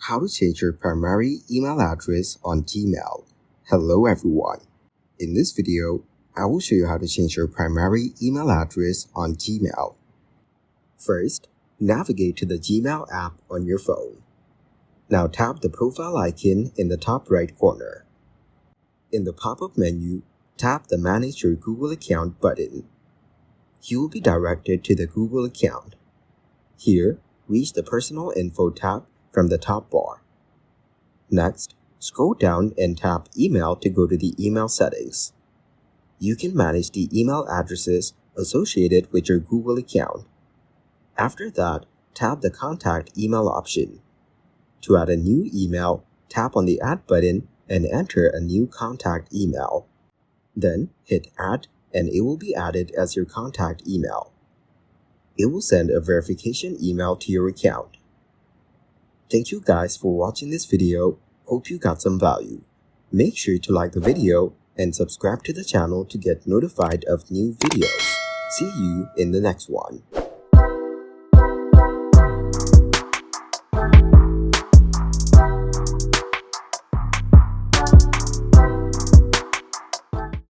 How to change your primary email address on Gmail. Hello everyone. In this video, I will show you how to change your primary email address on Gmail. First, navigate to the Gmail app on your phone. Now tap the profile icon in the top right corner. In the pop-up menu, tap the Manage Your Google Account button. You will be directed to the Google account. Here, reach the Personal Info tab from the top bar. Next, scroll down and tap Email to go to the email settings. You can manage the email addresses associated with your Google account. After that, tap the Contact Email option. To add a new email, tap on the Add button and enter a new contact email. Then hit Add and it will be added as your contact email. It will send a verification email to your account. Thank you guys for watching this video. Hope you got some value. Make sure to like the video and subscribe to the channel to get notified of new videos. See you in the next one.